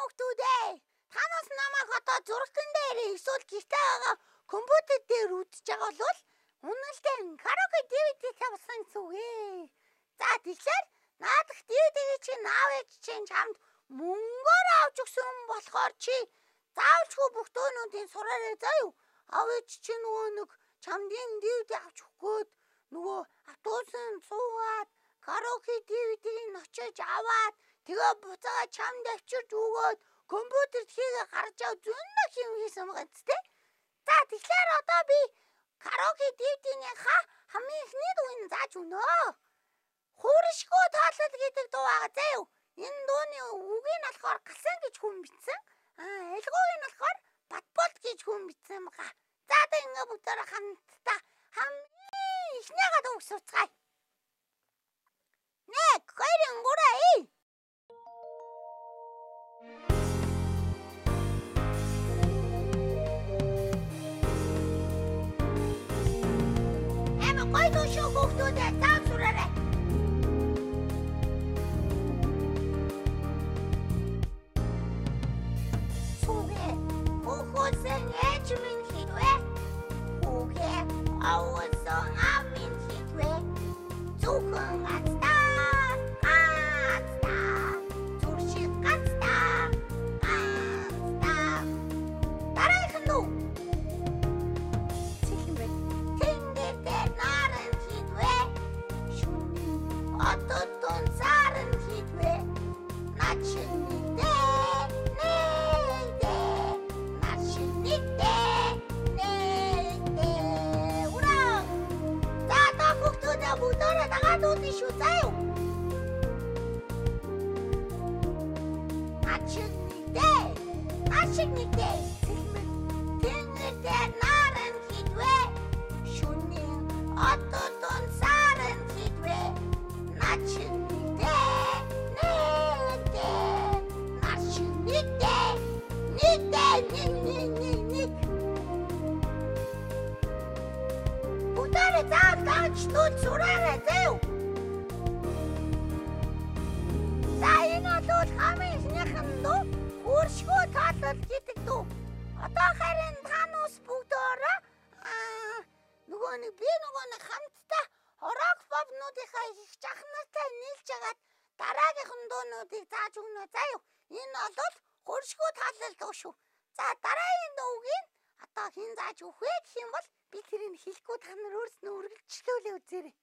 хүүхдүүд ээ. Та нас намайг одоо зурагтан дээр эсвэл гитар байгаа компьютер дээр үзэж байгаа бол үнэлтэн караоке DVD тавьсан гэсэн үг ээ. За тэгэхээр наадах DVD-г чинь аав ээж чинь чамд мөнгөөр авч өгсөн болохоор чи заавалчгүй бүх төөнүүдийн сураарай заа юу. Аав ээж чинь нөгөө нэг чамд энэ DVD авч өгөхгүйд нөгөө автобусын суугаад караоке DVD-г очиж аваад тэгээ буцаага чамд авчирч өгөөд компьютер хийгээ гарч ав зөндөө юм хийсэн байгаа зү тэ. За тэгэхээр одоо би караоке DVD-ийнхаа хамгийн эхний дууг зааж өгнө. Хууршгүй тоолол гэдэг дуу байгаа заа юу. Энэ дууны үгийг нь болохоор гасан гэж хүн бичсэн. Элгууг нь болохоор батбол гэж хүн бичсэн байгаа. За одоо ингээ бүгдээрээ хамтдаа хамгийн эхнийгээ дууг суцгаая. 1 2 3 Гой душоо хүүхдүүдээ таав сураарай. Хүүгээ хүүхөөсөн ээж минь хийдвэ. Хүүгээ авуусан аав минь хийдвэ. Зөвхөн гацтаа. Зүршиг гацтаа. Дараагийн дуу. Ототон саран хитвэ начинитэ ура та хүүхдүүд бүгдээрээ дагаад үүдэн шүү заа юу начинитэ тэнгэрдэ наран хитвэ шүний ототон саран хитвэ Будаарэ зааж тул сураарай заа юу. За энэ бол хамгийн ихнийхэн дуу хуршгүй тоолол гэдэг дуу. Одоо харин та нүс бүгдөө нөгөө нэг хамтдаа рок попнуудынхаа их жахнаатай нийлж агаад дараагийнхан дуунуудыг зааж өгнө заа юу. Энэ бол хуршгүй тоолол дуу шүү. За дараагийн дуугийн одоо хэн зааж өгөх вэ гэх юм бол би тэрийг хэлэхгүй та нар өөрснөө үргэлжлүүлээ үзээрэй.